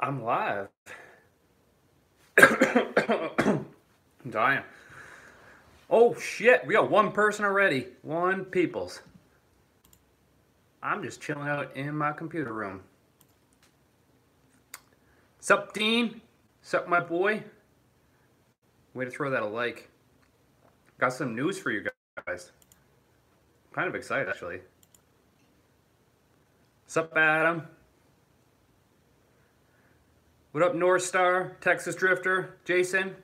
I'm live. I'm dying. Oh shit, we got one person already. One peoples. I'm just chilling out in my computer room. Sup, Dean? Sup, my boy? Way to throw that a like. Got some news for you guys. Kind of excited, actually. Sup, Adam? What up, North Star, Texas Drifter, Jason,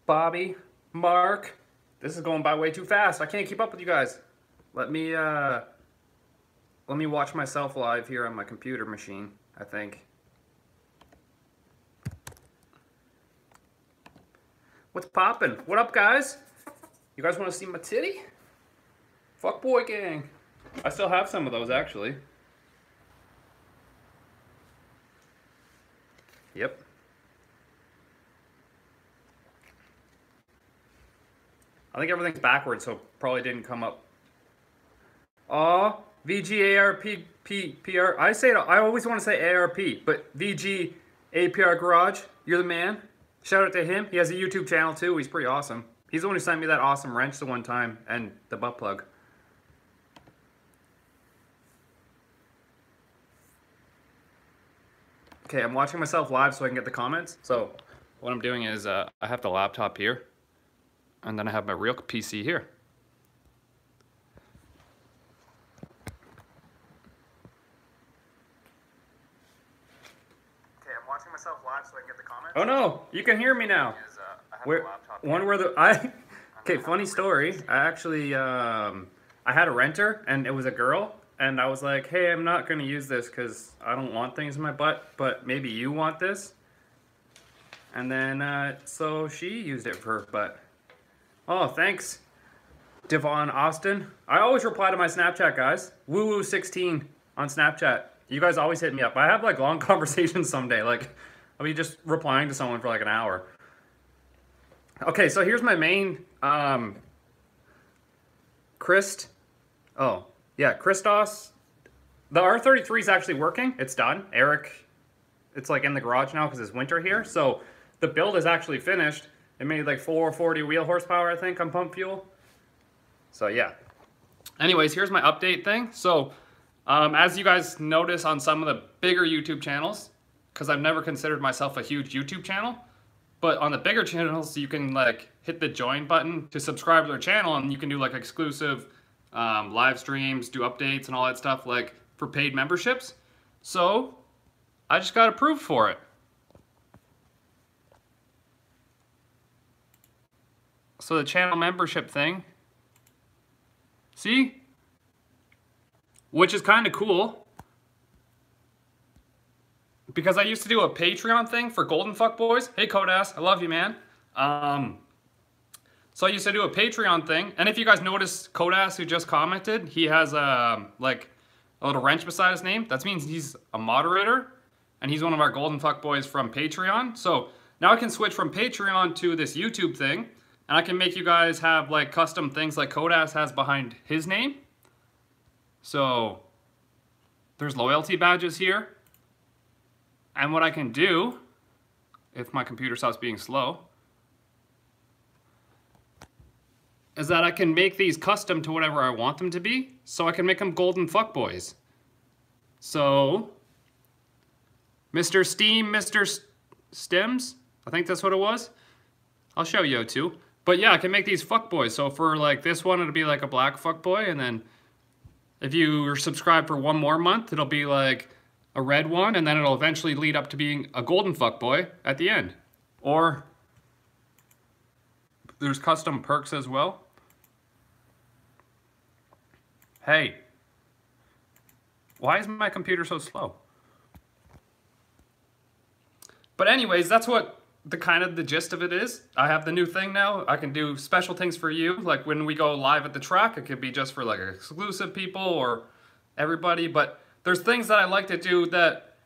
Bobby, Mark? This is going by way too fast. I can't keep up with you guys. Let me watch myself live here on my computer machine, I think. What's poppin'? What up, guys? You guys want to see my titty? Fuckboy gang. I still have some of those, actually. Yep. I think everything's backwards, so probably didn't come up. Aw, VGARPPR. I always want to say ARP, but VGAPR Garage, you're the man. Shout out to him. He has a YouTube channel too. He's pretty awesome. He's the one who sent me that awesome wrench the one time and the butt plug. Okay, I'm watching myself live so I can get the comments. So what I'm doing is I have the laptop here, and then I have my real PC here. Okay, I'm watching myself live so I can get the comments. Oh no, you can hear me now. Okay, funny story. I actually I had a renter and it was a girl. And I was like, hey, I'm not going to use this because I don't want things in my butt, but maybe you want this. And then, so she used it for her butt. Oh, thanks, Devon Austin. I always reply to my Snapchat, guys. Woo16 on Snapchat. You guys always hit me up. I have, like, long conversations someday. Like, I'll be just replying to someone for, like, an hour. Okay, so here's my main, Christos. The R33 is actually working. It's done. Eric, it's like in the garage now because it's winter here. So the build is actually finished. It made like 440 wheel horsepower, I think, on pump fuel. So yeah. Anyways, here's my update thing. So as you guys notice on some of the bigger YouTube channels, because I've never considered myself a huge YouTube channel, but on the bigger channels, you can like hit the join button to subscribe to their channel and you can do like exclusive live streams, do updates and all that stuff like for paid memberships. So I just got approved for it. So the channel membership thing, see? Which is kind of cool. Because I used to do a Patreon thing for Golden Fuckboys. Hey Kodas, I love you, man. So I used to do a Patreon thing, and if you guys notice Kodas who just commented, he has like a little wrench beside his name. That means he's a moderator, and he's one of our Golden Fuckboys from Patreon. So now I can switch from Patreon to this YouTube thing, and I can make you guys have like custom things like Kodas has behind his name. So there's loyalty badges here. And what I can do, if my computer stops being slow, is that I can make these custom to whatever I want them to be, so I can make them Golden Fuckboys. So, Mr. Steam, Mr. Stems, I think that's what it was. I'll show you too. But yeah, I can make these fuckboys. So for like this one, it'll be like a black fuckboy, and then if you are subscribed for one more month, it'll be like a red one, and then it'll eventually lead up to being a golden fuckboy at the end. Or there's custom perks as well. Hey, why is my computer so slow? But anyways, that's what the kind of the gist of it is. I have the new thing now. I can do special things for you. Like when we go live at the track, it could be just for like exclusive people or everybody. But there's things that I like to do that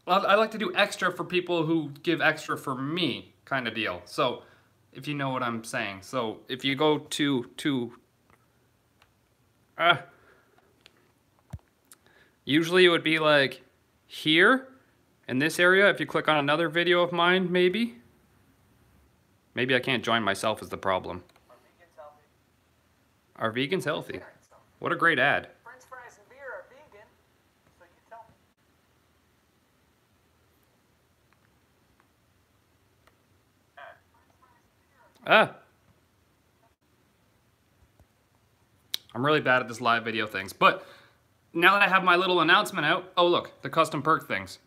I like to do extra for people who give extra for me kind of deal. So if you know what I'm saying. So if you go to usually it would be like here in this area, if you click on another video of mine, maybe I can't join myself is the problem. Are vegans healthy? What a great ad. French fries and beer are vegan, so you tell me. I'm really bad at this live video things, but now that I have my little announcement out, oh look, the custom perk things.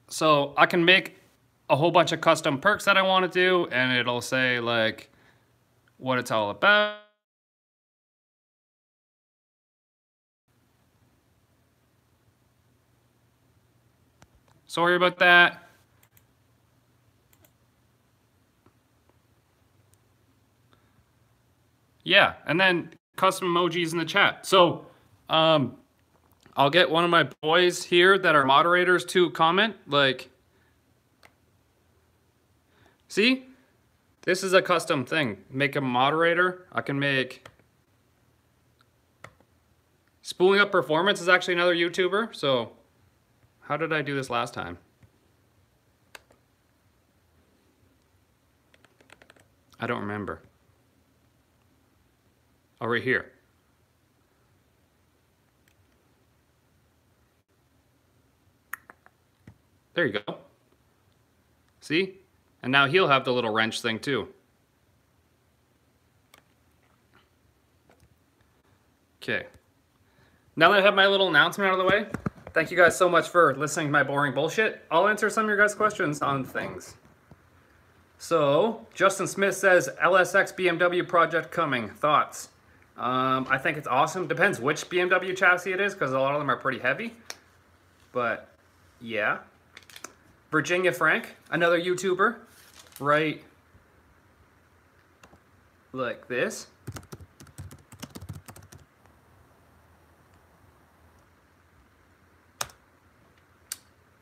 So I can make a whole bunch of custom perks that I want to do, and it'll say like what it's all about. Sorry about that. Yeah, and then custom emojis in the chat. So I'll get one of my boys here that are moderators to comment, like, see? This is a custom thing. Make a moderator. I can make... Spooling Up Performance is actually another YouTuber, so how did I do this last time? I don't remember. Oh, right here. There you go. See? And now he'll have the little wrench thing too. Okay. Now that I have my little announcement out of the way, thank you guys so much for listening to my boring bullshit. I'll answer some of your guys' questions on things. So, Justin Smith says, LSX BMW project coming. Thoughts? I think it's awesome. Depends which BMW chassis it is, because a lot of them are pretty heavy. But, yeah. Virginia Frank, another YouTuber, right like this.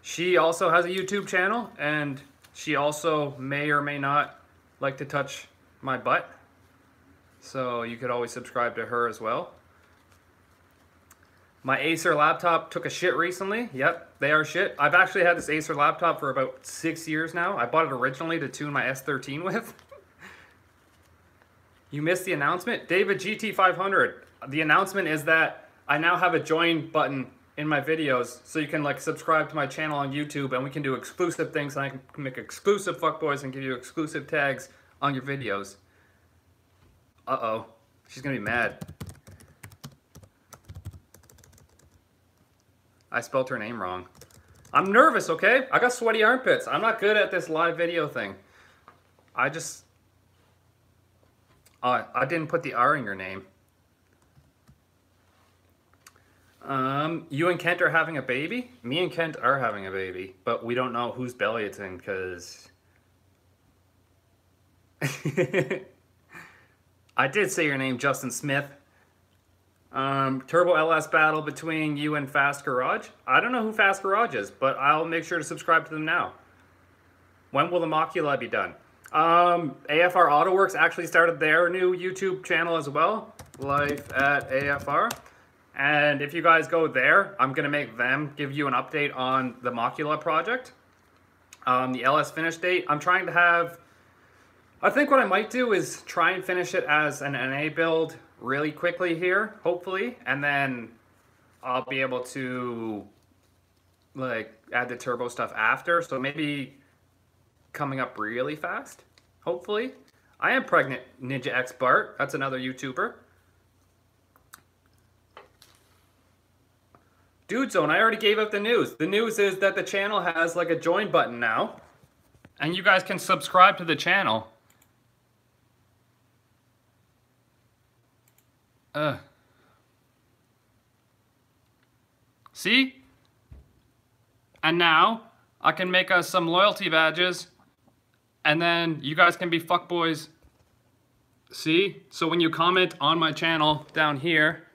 She also has a YouTube channel, and she also may or may not like to touch my butt. So you could always subscribe to her as well. My Acer laptop took a shit recently. Yep, they are shit. I've actually had this Acer laptop for about 6 years now. I bought it originally to tune my S13 with. You missed the announcement? David GT500. The announcement is that I now have a join button in my videos, so you can like subscribe to my channel on YouTube, and we can do exclusive things, and I can make exclusive fuckboys and give you exclusive tags on your videos. Uh-oh. She's gonna be mad. I spelled her name wrong. I'm nervous, okay? I got sweaty armpits. I'm not good at this live video thing. I didn't put the R in your name. You and Kent are having a baby? Me and Kent are having a baby, but we don't know whose belly it's in, because... I did say your name, Justin Smith. Turbo LS battle between you and Fast Garage. I don't know who Fast Garage is, but I'll make sure to subscribe to them now. When will the Mocula be done? AFR AutoWorks actually started their new YouTube channel as well. Life at AFR. And if you guys go there, I'm going to make them give you an update on the Mocula project. The LS finish date, I'm trying to have... I think what I might do is try and finish it as an NA build really quickly here, hopefully, and then I'll be able to like add the turbo stuff after, so maybe coming up really fast, hopefully. I am pregnant, Ninja X Bart, that's another YouTuber. Dude Zone, I already gave up the news. The news is that the channel has like a join button now, and you guys can subscribe to the channel. See? And now I can make us some loyalty badges, and then you guys can be fuckboys. See? So when you comment on my channel down here,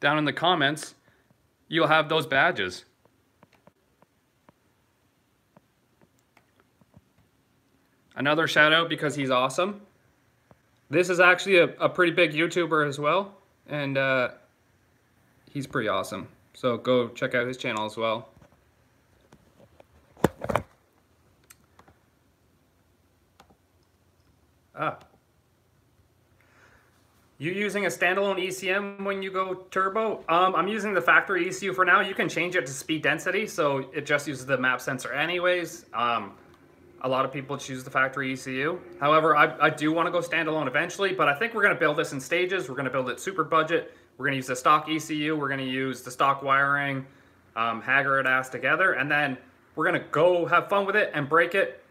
down in the comments, you'll have those badges. Another shout out because he's awesome. This is actually a pretty big YouTuber as well, and he's pretty awesome. So go check out his channel as well. You using a standalone ECM when you go turbo? I'm using the factory ECU for now. You can change it to speed density, so it just uses the map sensor anyways. A lot of people choose the factory ECU. However, I do want to go standalone eventually, but I think we're going to build this in stages. We're going to build it super budget. We're going to use the stock ECU. We're going to use the stock wiring, Haggard ass together, and then we're going to go have fun with it and break it,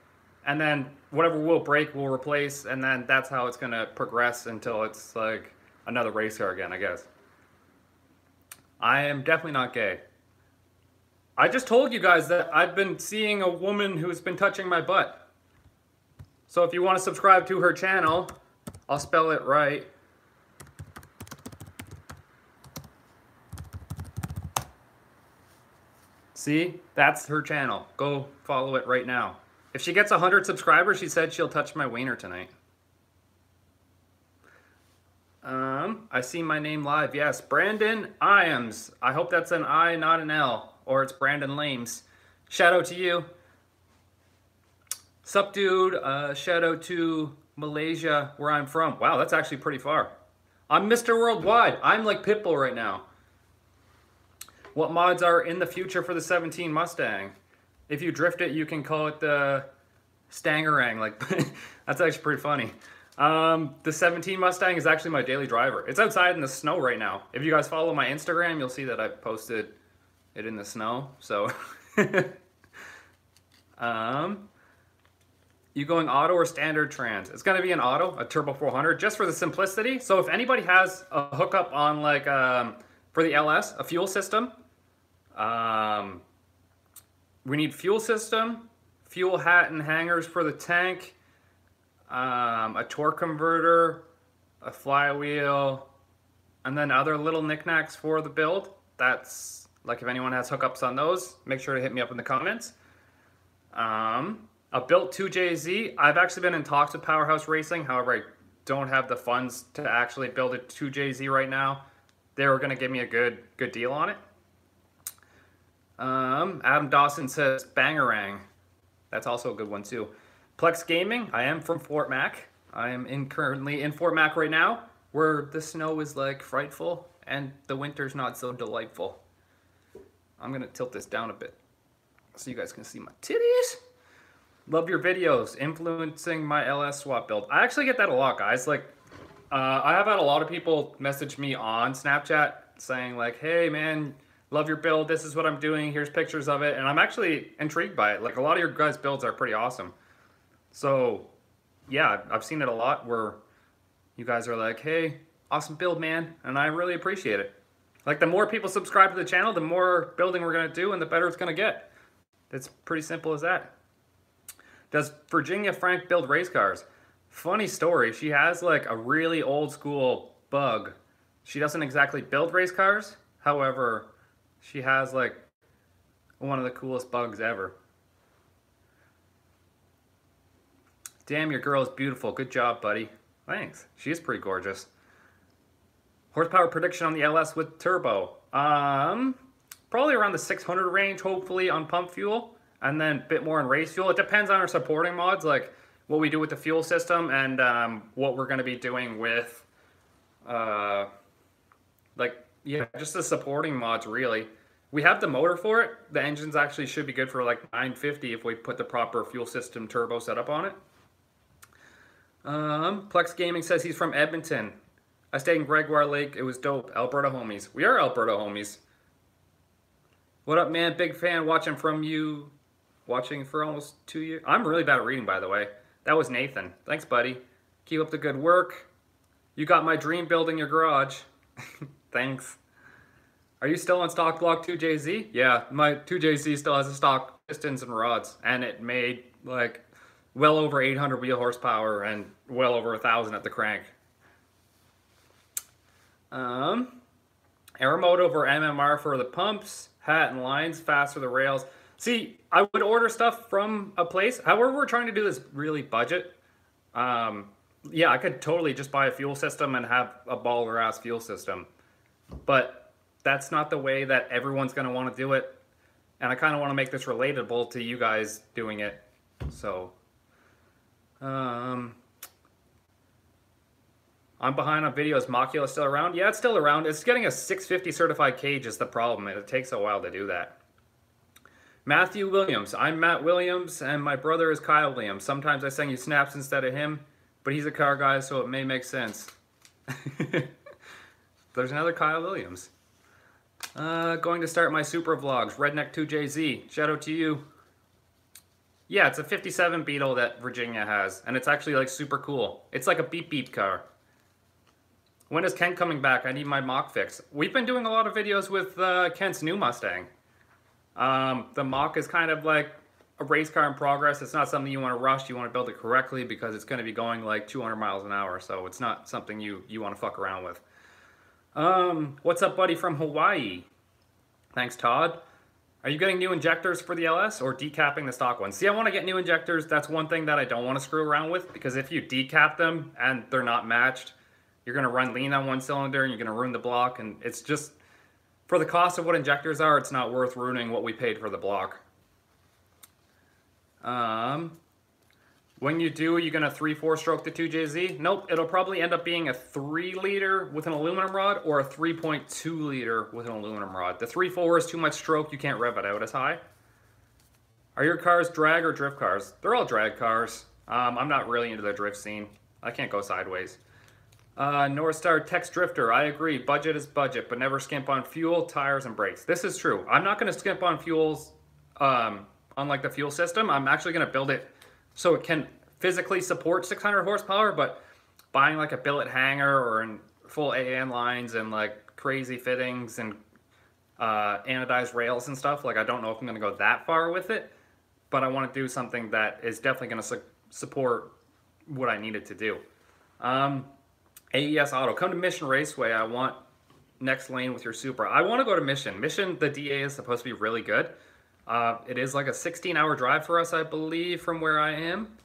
and then whatever we'll break, we'll replace, and then that's how it's going to progress until it's like another race car again, I guess. I am definitely not gay. I just told you guys that I've been seeing a woman who's been touching my butt. So if you want to subscribe to her channel, I'll spell it right. See? That's her channel. Go follow it right now. If she gets 100 subscribers, she said she'll touch my wiener tonight. I see my name live. Yes, Brandon Iams. I hope that's an I, not an L. Or it's Brandon Lames. Shout out to you. Sup, dude. Shout out to Malaysia, where I'm from. Wow, that's actually pretty far. I'm Mr. Worldwide. I'm like Pitbull right now. What mods are in the future for the 17 Mustang? If you drift it, you can call it the Stangerang. Like, that's actually pretty funny. The 17 Mustang is actually my daily driver. It's outside in the snow right now. If you guys follow my Instagram, you'll see that I posted it in the snow. So, you going auto or standard trans? It's gonna be an auto, a Turbo 400, just for the simplicity. So if anybody has a hookup on like for the LS, a fuel system, we need fuel system, fuel hat and hangers for the tank, a torque converter, a flywheel, and then other little knickknacks for the build. That's like, if anyone has hookups on those, make sure to hit me up in the comments. A built 2JZ. I've actually been in talks with Powerhouse Racing. However, I don't have the funds to actually build a 2JZ right now. They were going to give me a good deal on it. Adam Dawson says Bangarang. That's also a good one too. Plex Gaming. I am from Fort Mac. I am currently in Fort Mac right now, where the snow is like frightful and the winter's not so delightful. I'm gonna tilt this down a bit so you guys can see my titties. Love your videos, influencing my LS swap build. I actually get that a lot, guys. Like, I have had a lot of people message me on Snapchat saying like, hey man, love your build, this is what I'm doing, here's pictures of it, and I'm actually intrigued by it. Like, a lot of your guys' builds are pretty awesome. So, yeah, I've seen it a lot where you guys are like, hey, awesome build, man, and I really appreciate it. Like, the more people subscribe to the channel, the more building we're going to do and the better it's going to get. It's pretty simple as that. Does Virginia Frank build race cars? Funny story, she has like a really old school bug. She doesn't exactly build race cars, however, she has like one of the coolest bugs ever. Damn, your girl is beautiful. Good job, buddy. Thanks. She is pretty gorgeous. Horsepower prediction on the LS with turbo. Probably around the 600 range, hopefully, on pump fuel. And then a bit more on race fuel. It depends on our supporting mods, like what we do with the fuel system and what we're going to be doing with, just the supporting mods, really. We have the motor for it. The engines actually should be good for like 950 if we put the proper fuel system turbo setup on it. Plex Gaming says he's from Edmonton. I stayed in Gregoire Lake. It was dope. Alberta homies. We are Alberta homies. What up, man? Big fan watching from you. Watching for almost 2 years. I'm really bad at reading, by the way. That was Nathan. Thanks, buddy. Keep up the good work. You got my dream building your garage. Thanks. Are you still on stock block 2JZ? Yeah, my 2JZ still has a stock pistons and rods. And it made like well over 800 wheel horsepower and well over 1,000 at the crank. Aeromotive or MMR for the pumps, hat and lines, fast for the rails. See, I would order stuff from a place. However, we're trying to do this really budget. Yeah, I could totally just buy a fuel system and have a baller ass fuel system. But that's not the way that everyone's going to want to do it. And I kind of want to make this relatable to you guys doing it. So, I'm behind on videos. Machula still around? Yeah, it's still around. It's getting a 650 certified cage is the problem, and it takes a while to do that. Matthew Williams. I'm Matt Williams, and my brother is Kyle Williams. Sometimes I send you snaps instead of him, but he's a car guy, so it may make sense. There's another Kyle Williams. Going to start my super vlogs. Redneck2JZ. Shout out to you. Yeah, it's a 57 Beetle that Virginia has, and it's actually like super cool. It's like a beep beep car. When is Kent coming back? I need my mock fix. We've been doing a lot of videos with Kent's new Mustang. The mock is kind of like a race car in progress. It's not something you want to rush. You want to build it correctly because it's going to be going like 200 miles an hour. So it's not something you want to fuck around with. What's up, buddy from Hawaii? Thanks, Todd. Are you getting new injectors for the LS or decapping the stock ones? See, I want to get new injectors. That's one thing that I don't want to screw around with, because if you decap them and they're not matched, you're going to run lean on one cylinder and you're going to ruin the block. And it's just, for the cost of what injectors are, it's not worth ruining what we paid for the block. When you do, you're going to 3/4 stroke the 2JZ? Nope, it'll probably end up being a 3 liter with an aluminum rod or a 3.2 liter with an aluminum rod. The 3/4 is too much stroke, you can't rev it out as high. Are your cars drag or drift cars? They're all drag cars. I'm not really into the drift scene. I can't go sideways. Northstar Tex Drifter, I agree. Budget is budget, but never skimp on fuel, tires, and brakes. This is true. I'm not going to skimp on fuels, unlike the fuel system. I'm actually going to build it so it can physically support 600 horsepower, but buying like a billet hanger or in full AN lines and like crazy fittings and anodized rails and stuff, like I don't know if I'm going to go that far with it, but I want to do something that is definitely going to support what I need it to do. AES Auto, come to Mission Raceway. I want next lane with your Supra. I want to go to Mission. Mission, the DA is supposed to be really good. It is like a 16-hour drive for us, I believe, from where I am.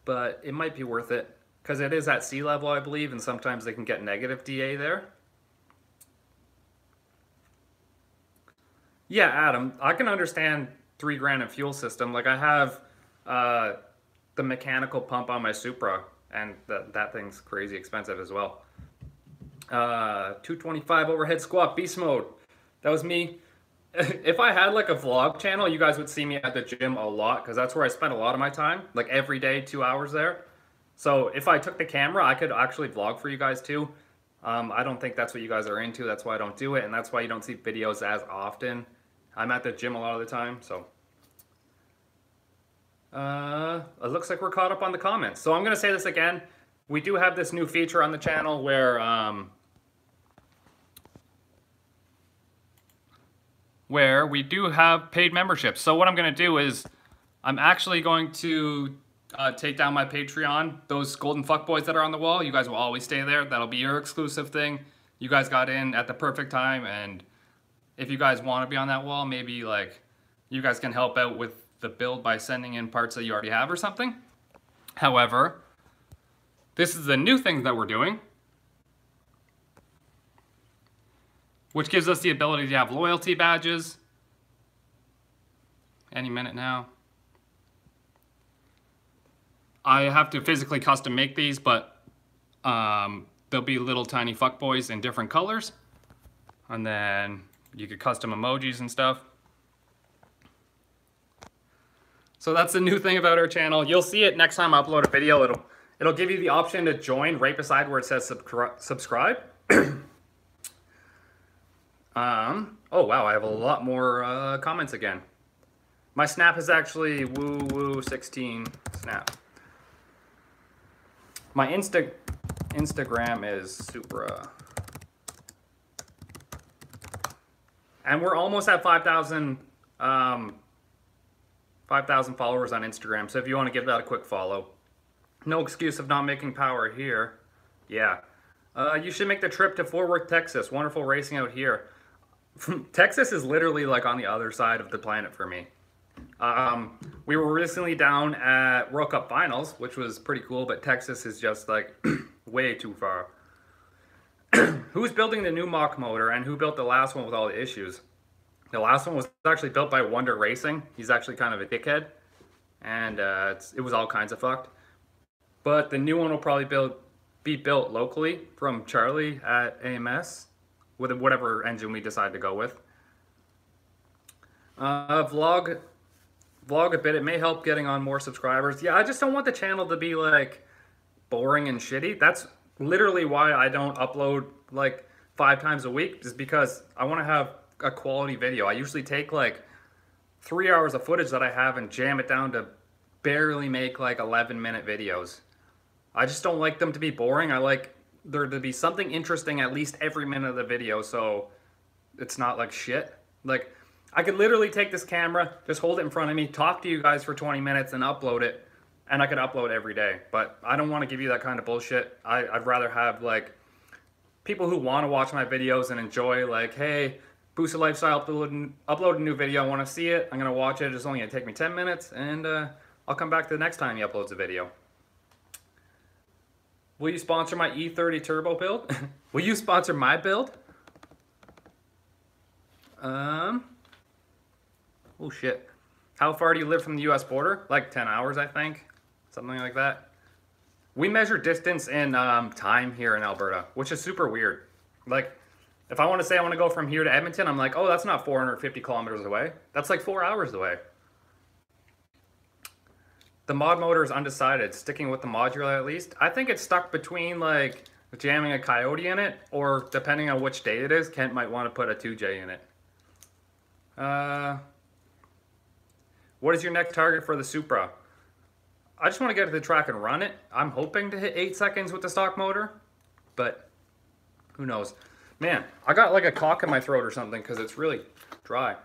But it might be worth it, because it is at sea level, I believe, and sometimes they can get negative DA there. Yeah, Adam, I can understand $3 grand in fuel system. Like, I have the mechanical pump on my Supra, and that thing's crazy expensive as well. 225 overhead squat, beast mode. That was me. If I had like a vlog channel, you guys would see me at the gym a lot, because that's where I spend a lot of my time, like every day, 2 hours there. So if I took the camera, I could actually vlog for you guys too. I don't think that's what you guys are into. That's why I don't do it, and that's why you don't see videos as often. I'm at the gym a lot of the time, so. It looks like we're caught up on the comments. So I'm going to say this again. We do have this new feature on the channel where we do have paid memberships. So what I'm going to do is I'm actually going to take down my Patreon. Those golden fuckboys that are on the wall, you guys will always stay there. That'll be your exclusive thing. You guys got in at the perfect time, and if you guys want to be on that wall, maybe like you guys can help out with the build by sending in parts that you already have or something. However, this is the new thing that we're doing, which gives us the ability to have loyalty badges any minute now. I have to physically custom make these, but there'll be little tiny fuckboys in different colors, and then you could custom emojis and stuff. So that's the new thing about our channel. You'll see it next time I upload a video. It'll give you the option to join right beside where it says subscribe. Oh wow, I have a lot more comments again. My snap is actually woo 16 snap. My Instagram is Supra. And we're almost at 5,000 followers on Instagram, so if you want to give that a quick follow. No excuse of not making power here. Yeah. You should make the trip to Fort Worth, Texas. Wonderful racing out here. Texas is literally like on the other side of the planet for me. We were recently down at World Cup Finals, which was pretty cool, but Texas is just like way too far. who's building the new Mach motor and who built the last one with all the issues. The last one was actually built by Wonder Racing. He's actually kind of a dickhead, and it was all kinds of fucked. But the new one will probably be built locally from Charlie at AMS with whatever engine we decide to go with. Vlog a bit. It may help getting on more subscribers. Yeah, I just don't want the channel to be like boring and shitty. That's literally why I don't upload like 5 times a week, is because I want to have a quality video. I usually take like 3 hours of footage that I have and jam it down to barely make like 11-minute videos. I just don't like them to be boring. I like there to be something interesting at least every minute of the video, so it's not like shit. Like, I could literally take this camera, just hold it in front of me, talk to you guys for 20 minutes and upload it, and I could upload every day. But I don't want to give you that kind of bullshit. I'd rather have like people who want to watch my videos and enjoy, like, hey, Boosted Lifestyle upload a new video, I want to see it, I'm going to watch it, it's only going to take me 10 minutes, and I'll come back to the next time he uploads a video. Will you sponsor my E30 Turbo build? Will you sponsor my build? Oh shit. How far do you live from the US border? Like 10 hours, I think. Something like that. We measure distance in time here in Alberta, which is super weird. Like, if I want to say I want to go from here to Edmonton, I'm like, oh, that's not 450 kilometers away. That's like 4 hours away. The mod motor is undecided, sticking with the modular at least. I think it's stuck between like jamming a Coyote in it, or depending on which day it is, Kent might want to put a 2J in it. What is your next target for the Supra? I just want to get to the track and run it. I'm hoping to hit 8 seconds with the stock motor, but who knows. Man, I got like a cock in my throat or something because it's really dry.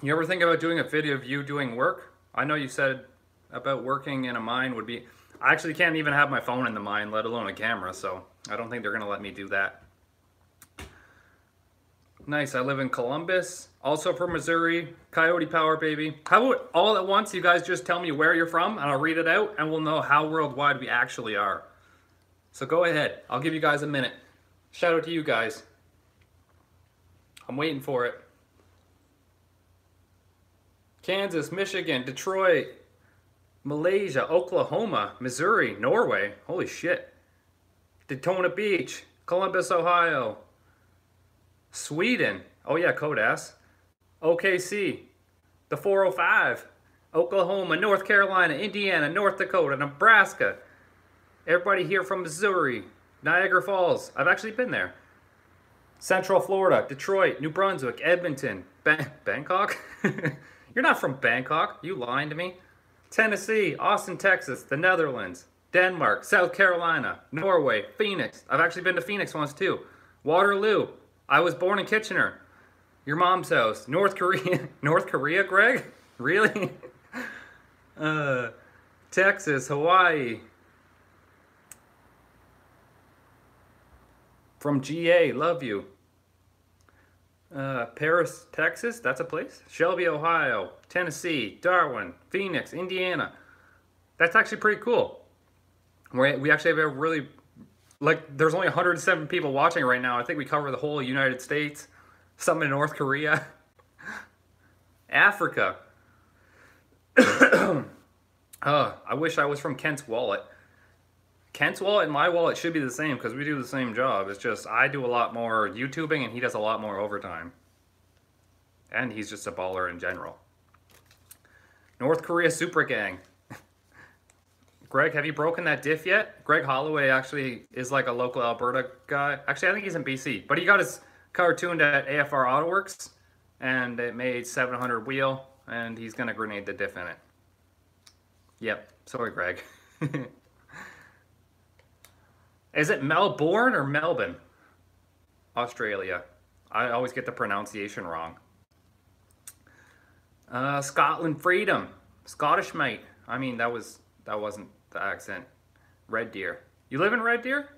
You ever think about doing a video of you doing work? I know you said about working in a mine would be... I actually can't even have my phone in the mine, let alone a camera, so I don't think they're going to let me do that. Nice, I live in Columbus, also from Missouri. Coyote power, baby. How about all at once you guys just tell me where you're from, and I'll read it out, and we'll know how worldwide we actually are. So go ahead, I'll give you guys a minute. Shout out to you guys. I'm waiting for it. Kansas, Michigan, Detroit, Malaysia, Oklahoma, Missouri, Norway, holy shit. Daytona Beach, Columbus, Ohio, Sweden, oh yeah, Codas, OKC, the 405, Oklahoma, North Carolina, Indiana, North Dakota, Nebraska, everybody here from Missouri, Niagara Falls, I've actually been there. Central Florida, Detroit, New Brunswick, Edmonton, Bangkok? You're not from Bangkok, you lying to me. Tennessee, Austin, Texas, the Netherlands, Denmark, South Carolina, Norway, Phoenix. I've actually been to Phoenix once too. Waterloo. I was born in Kitchener. Your mom's house. North Korea. North Korea, Greg? Really? Texas, Hawaii. From GA, love you. Paris, Texas, that's a place. Shelby, Ohio, Tennessee, Darwin, Phoenix, Indiana. That's actually pretty cool. We actually have a really, like, there's only 107 people watching right now. I think we cover the whole United States, some in North Korea. Africa. I wish I was from Kent's Wallet. Kent's wallet and my wallet should be the same because we do the same job. It's just I do a lot more YouTubing and he does a lot more overtime. And he's just a baller in general. North Korea Super Gang. Greg, have you broken that diff yet? Greg Holloway actually is like a local Alberta guy. Actually, I think he's in BC. But he got his car tuned at AFR AutoWorks. And it made 700 wheel. And he's going to grenade the diff in it. Yep. Sorry, Greg. Is it Melbourne or Melbourne? Australia. I always get the pronunciation wrong. Scotland Freedom. Scottish mate. I mean, that wasn't the accent. Red Deer. You live in Red Deer?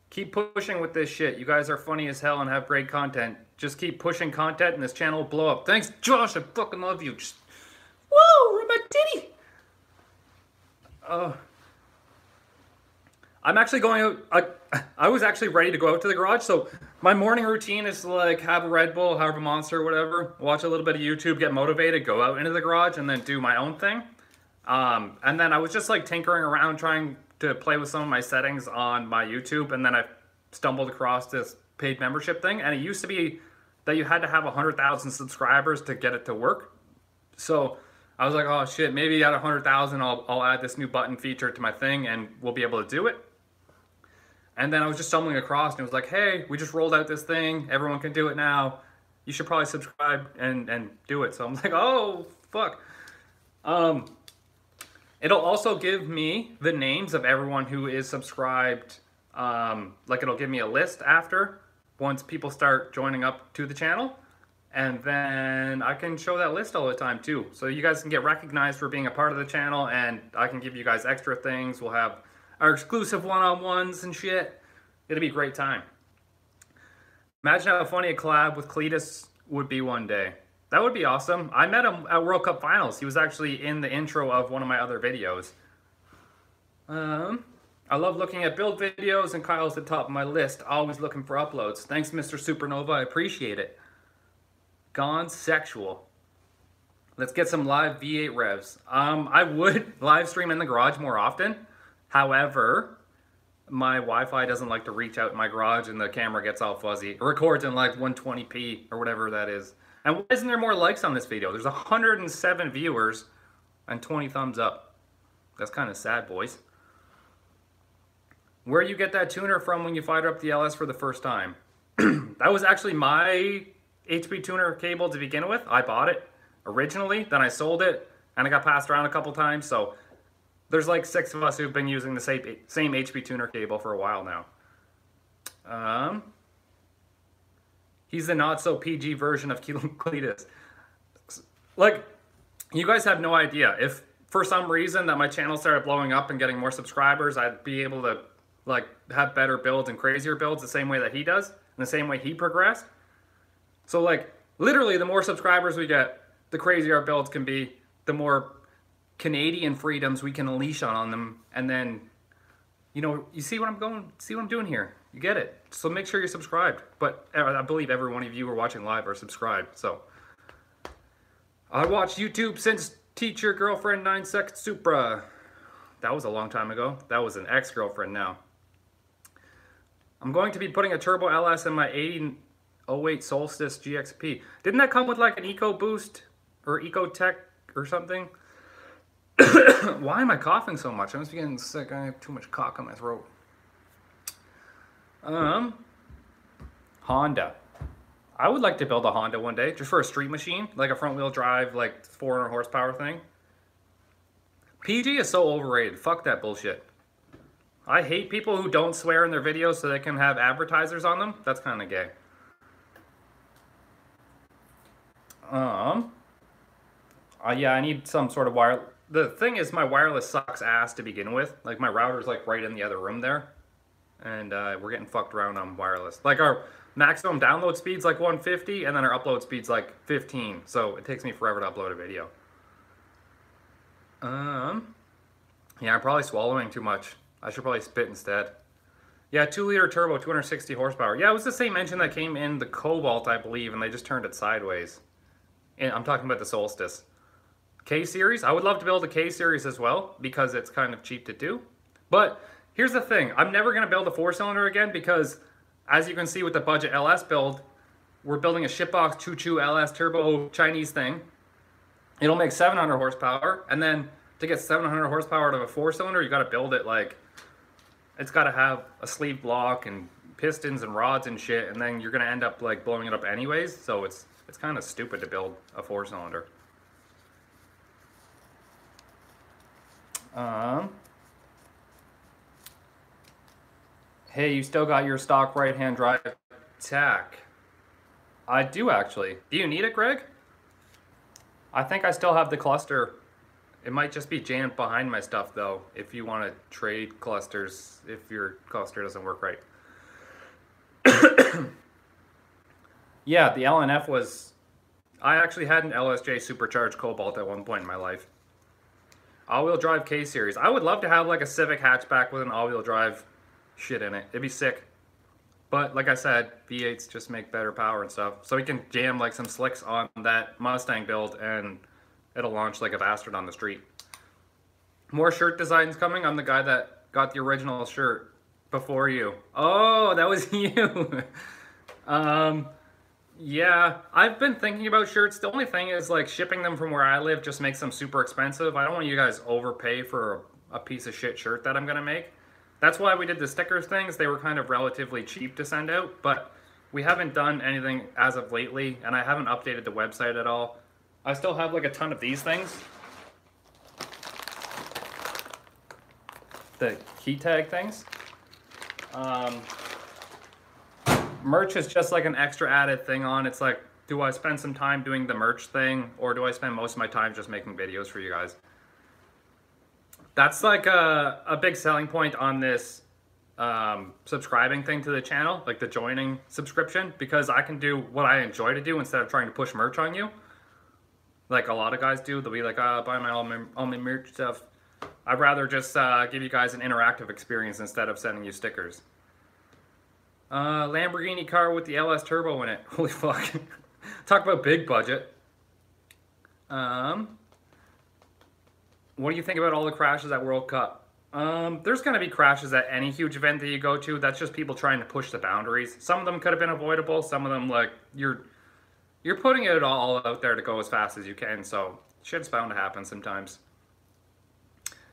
Keep pushing with this shit. You guys are funny as hell and have great content. Just keep pushing content and this channel will blow up. Thanks, Josh. I fucking love you. Just... Whoa, rub my titty. Oh. I'm actually going out. I was actually ready to go out to the garage. So my morning routine is to like have a Red Bull, have a Monster, whatever. Watch a little bit of YouTube, get motivated, go out into the garage, and then do my own thing. And then I was just like tinkering around trying to play with some of my settings on my YouTube, and then I stumbled across this paid membership thing, and it used to be that you had to have 100,000 subscribers to get it to work. So I was like, oh shit, maybe at 100,000 I'll add this new button feature to my thing and we'll be able to do it. And then I was just stumbling across and it was like, hey, we just rolled out this thing, everyone can do it now. You should probably subscribe and do it. So I'm like, oh fuck. It'll also give me the names of everyone who is subscribed. Like it'll give me a list after, once people start joining up to the channel. And then I can show that list all the time too. So you guys can get recognized for being a part of the channel, and I can give you guys extra things. We'll have our exclusive one-on-ones and shit. It'll be a great time. Imagine how funny a collab with Cletus would be one day. That would be awesome. I met him at World Cup Finals. He was actually in the intro of one of my other videos. I love looking at build videos, and Kyle's at the top of my list. Always looking for uploads. Thanks, Mr. Supernova. I appreciate it. Gone sexual. Let's get some live V8 revs. I would live stream in the garage more often. However, my Wi-Fi doesn't like to reach out in my garage and the camera gets all fuzzy. It records in like 120p or whatever that is. And why isn't there more likes on this video? There's 107 viewers and 20 thumbs up. That's kind of sad, boys. Where you get that tuner from when you fired up the LS for the first time? That was actually my HP tuner cable to begin with. I bought it originally, then I sold it, and I got passed around a couple times. So there's like 6 of us who've been using the same HP tuner cable for a while now. He's the not so PG version of Cletus. Like, you guys have no idea. If for some reason that my channel started blowing up and getting more subscribers, I'd be able to like have better builds and crazier builds the same way that he does, in the same way he progressed. So like, literally the more subscribers we get, the crazier our builds can be, the more Canadian freedoms we can unleash on them. And then, you know, you see what I'm doing here. You get it. So make sure you're subscribed. But I believe every one of you who are watching live are subscribed. So I watched YouTube since Teacher Girlfriend 9 Sec Supra. That was a long time ago. That was an ex-girlfriend now. I'm going to be putting a turbo LS in my 8008 Solstice GXP. Didn't that come with like an EcoBoost or EcoTech or something? Why am I coughing so much? I must be getting sick. I have too much cock on my throat. Honda. I would like to build a Honda one day, just for a street machine, like a front-wheel drive, like 400 horsepower thing. PG is so overrated. Fuck that bullshit. I hate people who don't swear in their videos so they can have advertisers on them. That's kind of gay. Yeah, I need some sort of wire. The thing is, my wireless sucks ass to begin with. Like, my router's like right in the other room there. And we're getting fucked around on wireless. Like, our maximum download speed's like 150, and then our upload speed's like 15. So it takes me forever to upload a video. Yeah, I'm probably swallowing too much. I should probably spit instead. Yeah, 2-liter turbo, 260 horsepower. Yeah, it was the same engine that came in the Cobalt, I believe, and they just turned it sideways. And I'm talking about the Solstice. K-Series? I would love to build a K-Series as well, because it's kind of cheap to do. But here's the thing. I'm never going to build a 4-cylinder again, because as you can see with the budget LS build, we're building a shitbox Choo-Choo LS turbo Chinese thing. It'll make 700 horsepower, and then to get 700 horsepower out of a 4-cylinder, you got to build it like, it's got to have a sleeve block and pistons and rods and shit, and then you're going to end up like blowing it up anyways, so it's kind of stupid to build a 4-cylinder. Hey, you still got your stock right-hand drive tack? I do actually. Do you need it, Greg? I think I still have the cluster. It might just be jammed behind my stuff though, if you want to trade clusters, if your cluster doesn't work right. Yeah, the LNF was... I actually had an LSJ supercharged Cobalt at one point in my life. All-wheel drive K-Series. I would love to have like a Civic hatchback with an all-wheel drive shit in it. It'd be sick. But like I said, V8s just make better power and stuff. So we can jam like some slicks on that Mustang build and it'll launch like a bastard on the street. More shirt designs coming. I'm the guy that got the original shirt before you. Oh, that was you. Yeah, I've been thinking about shirts. The only thing is like shipping them from where I live just makes them super expensive. I don't want you guys overpay for a piece of shit shirt that I'm gonna make. That's why we did the stickers things. They were kind of relatively cheap to send out, but we haven't done anything as of lately, and I haven't updated the website at all. I still have like a ton of these things. The key tag things. Merch is just like an extra added thing on. It's like, do I spend some time doing the merch thing, or do I spend most of my time just making videos for you guys? That's like a big selling point on this subscribing thing to the channel, like the joining subscription, because I can do what I enjoy to do instead of trying to push merch on you. Like a lot of guys do. They'll be like, buy all my merch stuff. I'd rather just give you guys an interactive experience instead of sending you stickers. Lamborghini car with the LS turbo in it. Holy fuck. Talk about big budget. What do you think about all the crashes at World Cup? There's going to be crashes at any huge event that you go to. That's just people trying to push the boundaries. Some of them could have been avoidable. Some of them, like, you're putting it all out there to go as fast as you can. So shit's bound to happen sometimes.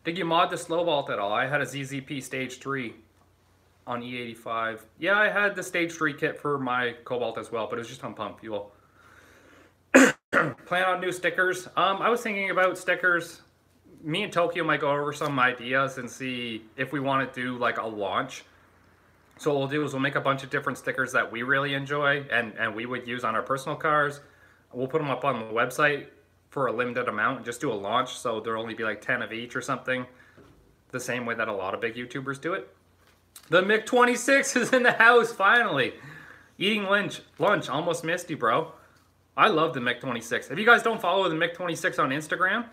Did you mod the slow vault at all? I had a ZZP Stage 3 on E85. Yeah, I had the Stage 3 kit for my Cobalt as well, but it was just on pump fuel. Plan on new stickers? I was thinking about stickers. Me and Tokyo might go over some ideas and see if we want to do like a launch. So what we'll do is we'll make a bunch of different stickers that we really enjoy and we would use on our personal cars. We'll put them up on the website for a limited amount and just do a launch, so there'll only be like 10 of each or something. The same way that a lot of big YouTubers do it. The MiG-26 is in the house, finally. Eating lunch, almost missed you, bro. I love the MiG-26. If you guys don't follow the MiG-26 on Instagram,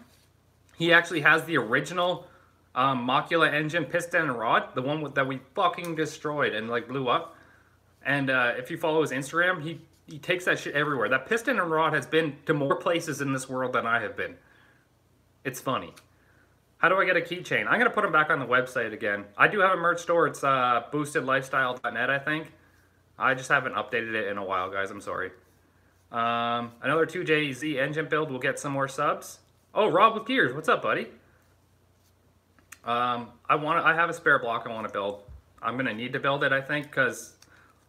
he actually has the original Macula engine, piston, and rod. The one that we fucking destroyed and like blew up. And if you follow his Instagram, he takes that shit everywhere. That piston and rod has been to more places in this world than I have been. It's funny. How do I get a keychain? I'm going to put them back on the website again. I do have a merch store. It's boostedlifestyle.net, I think. I just haven't updated it in a while, guys. I'm sorry. Another 2JZ engine build. We'll get some more subs. Oh, Rob with Gears. What's up, buddy? I have a spare block I want to build. I'm going to need to build it, I think, because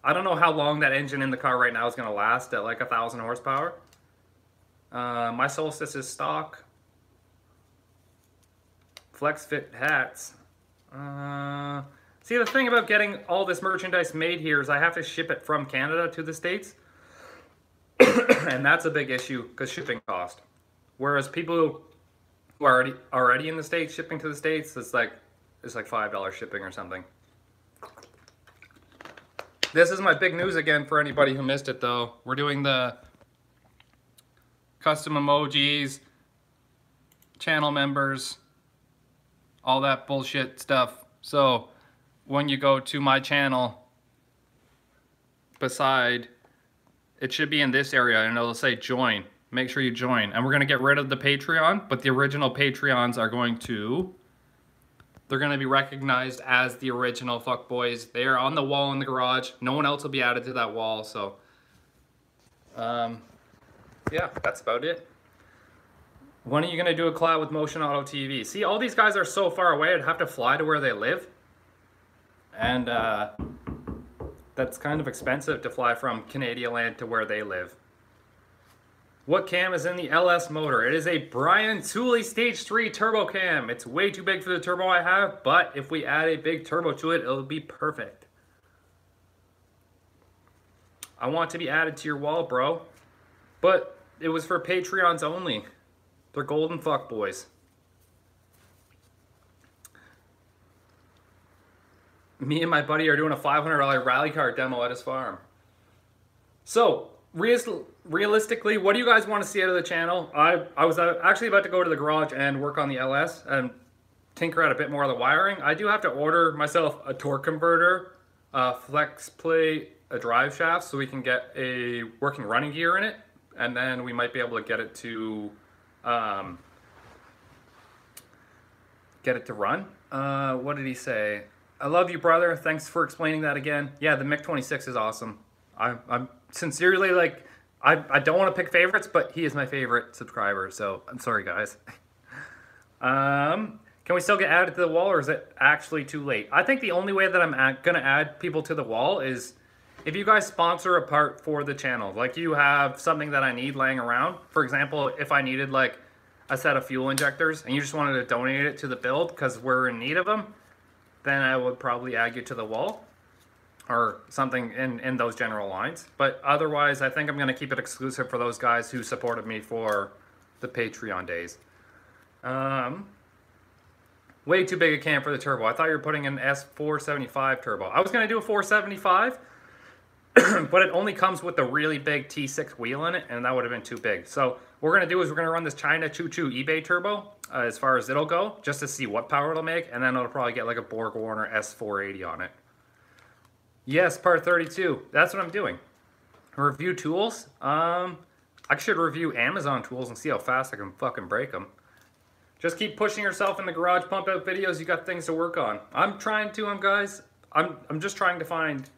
I don't know how long that engine in the car right now is going to last at like 1,000 horsepower. My Solstice is stock. Flex fit hats. See, the thing about getting all this merchandise made here is I have to ship it from Canada to the States. And that's a big issue because shipping cost. Whereas people who are already in the States, shipping to the States, it's like $5 shipping or something. This is my big news again for anybody who missed it, though. We're doing the custom emojis, channel members, all that bullshit stuff. So when you go to my channel, beside, it should be in this area and it'll say join. Make sure you join. And we're going to get rid of the Patreon, but the original Patreons are going to... They're going to be recognized as the original fuckboys. They are on the wall in the garage. No one else will be added to that wall, so... yeah, that's about it. When are you going to do a collab with Motion Auto TV? See, all these guys are so far away, I'd have to fly to where they live. And, that's kind of expensive to fly from Canadian land to where they live. What cam is in the LS motor? It is a Brian Tooley Stage 3 turbo cam. It's way too big for the turbo I have, but if we add a big turbo to it, it'll be perfect. I want to be added to your wall, bro. But it was for Patreons only. They're golden fuckboys. Me and my buddy are doing a $500 rally car demo at his farm. So, realistically, what do you guys want to see out of the channel? I was actually about to go to the garage and work on the LS, and tinker out a bit more of the wiring. I do have to order myself a torque converter, a flex plate, a drive shaft, so we can get a working running gear in it, and then we might be able to get it to run. What did he say? I love you, brother. Thanks for explaining that again. Yeah, the MiG-26 is awesome. I'm sincerely, like, I don't want to pick favorites, but he is my favorite subscriber, so I'm sorry, guys. Can we still get added to the wall, or is it actually too late? I think the only way that I'm going to add people to the wall is if you guys sponsor a part for the channel. Like, you have something that I need laying around. For example, if I needed, like, a set of fuel injectors, and you just wanted to donate it to the build because we're in need of them, then I would probably add you to the wall. Or something in those general lines. But otherwise, I think I'm going to keep it exclusive for those guys who supported me for the Patreon days. Way too big a can for the turbo. I thought you were putting an S475 turbo. I was going to do a 475, but it only comes with the really big T6 wheel in it, and that would have been too big. So what we're going to do is we're going to run this China Choo Choo eBay turbo as far as it'll go, just to see what power it'll make, and then it'll probably get like a Borg Warner S480 on it. Yes, part 32. That's what I'm doing. Review tools. I should review Amazon tools and see how fast I can fucking break them. Just keep pushing yourself in the garage, pump out videos. You got things to work on. I'm trying to, guys. I'm just trying to find.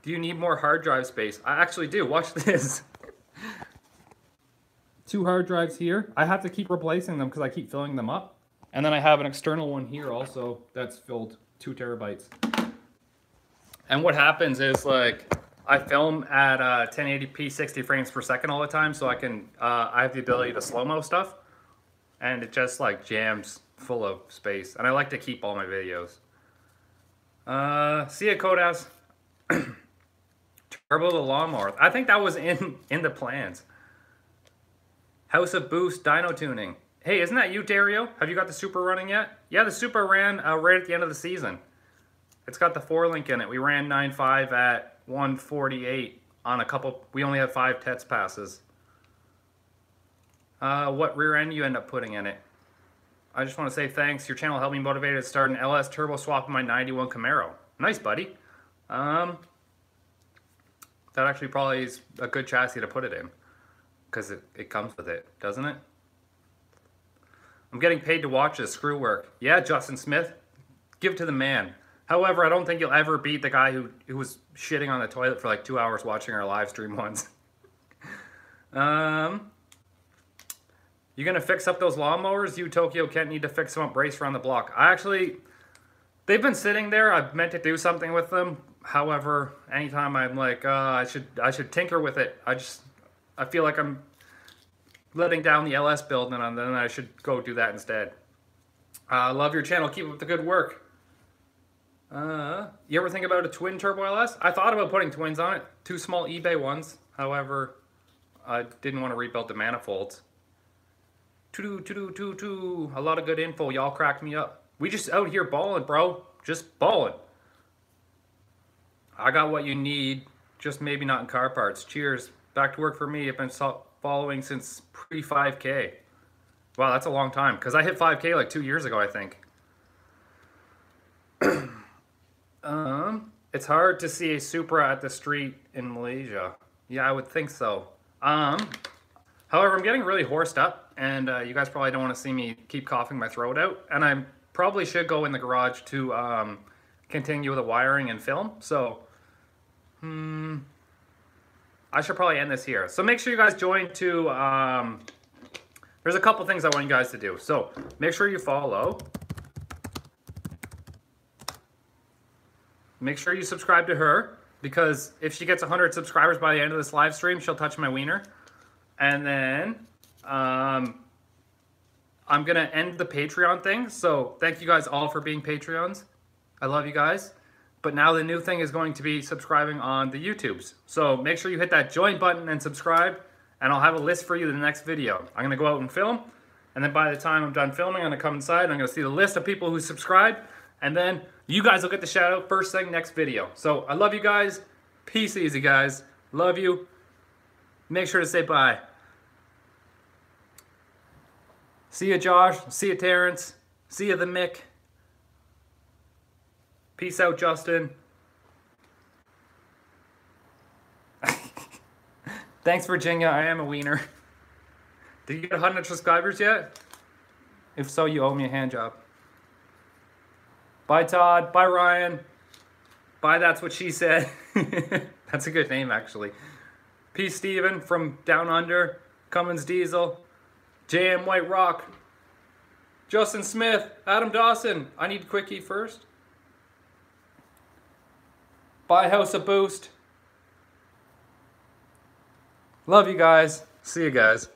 Do you need more hard drive space? I actually do. Watch this. 2 hard drives here. I have to keep replacing them because I keep filling them up. And then I have an external one here also that's filled 2 terabytes. And what happens is, like, I film at 1080p 60 frames per second all the time, so I have the ability to slow-mo stuff. And it just, like, jams full of space. And I like to keep all my videos. See ya, Kodas. Turbo the lawnmower. I think that was in the plans. House of Boost dyno tuning. Hey, isn't that you, Dario? Have you got the Super running yet? Yeah, the Super ran right at the end of the season. It's got the 4-link in it. We ran 9.5 at 148 on a couple. We only have 5 TETS passes. What rear end you end up putting in it? I just want to say thanks. Your channel helped me motivated to start an LS turbo swap in my 91 Camaro. Nice, buddy. That actually probably is a good chassis to put it in. Because it comes with it, doesn't it? I'm getting paid to watch this screw work. Yeah, Justin Smith. Give it to the man. However, I don't think you'll ever beat the guy who was shitting on the toilet for like 2 hours watching our live stream once. You gonna fix up those lawnmowers? You, Tokyo Kent, need to fix them up, brace around the block. They've been sitting there. I've meant to do something with them. However, anytime I'm like, I should tinker with it. I feel like I'm letting down the LS build, and then I should go do that instead. Love your channel. Keep up the good work. You ever think about a twin turbo LS? I thought about putting twins on it. 2 small eBay ones. However, I didn't want to rebuild the manifolds. A lot of good info. Y'all cracked me up. We just out here balling, bro. Just balling. I got what you need. Just maybe not in car parts. Cheers. Back to work for me. I've been following since pre-5K. Wow, that's a long time. Because I hit 5K like 2 years ago, I think. It's hard to see a Supra at the street in Malaysia. Yeah, I would think so. However, I'm getting really horsed up, and you guys probably don't want to see me keep coughing my throat out. And I probably should go in the garage to continue with the wiring and film. So, I should probably end this here. So make sure you guys join to, there's a couple things I want you guys to do. So make sure you follow. Make sure you subscribe to her, because if she gets 100 subscribers by the end of this live stream, she'll touch my wiener. And then I'm going to end the Patreon thing. So thank you guys all for being Patreons. I love you guys. But now the new thing is going to be subscribing on the YouTubes. So make sure you hit that join button and subscribe, and I'll have a list for you in the next video. I'm going to go out and film, and then by the time I'm done filming, I'm going to come inside, and I'm going to see the list of people who subscribed, and then you guys will get the shout out first thing next video. So I love you guys. Peace easy, guys. Love you. Make sure to say bye. See ya, Josh. See ya, Terrence. See you, the Mick. Peace out, Justin. Thanks, Virginia. I am a wiener. Did you get 100 subscribers yet? If so, you owe me a hand job. Bye, Todd. Bye, Ryan. Bye, That's What She Said. That's a good name, actually. Peace, Steven from Down Under. Cummins Diesel. JM White Rock. Justin Smith. Adam Dawson. I need Quickie first. Bye, House of Boost. Love you guys. See you guys.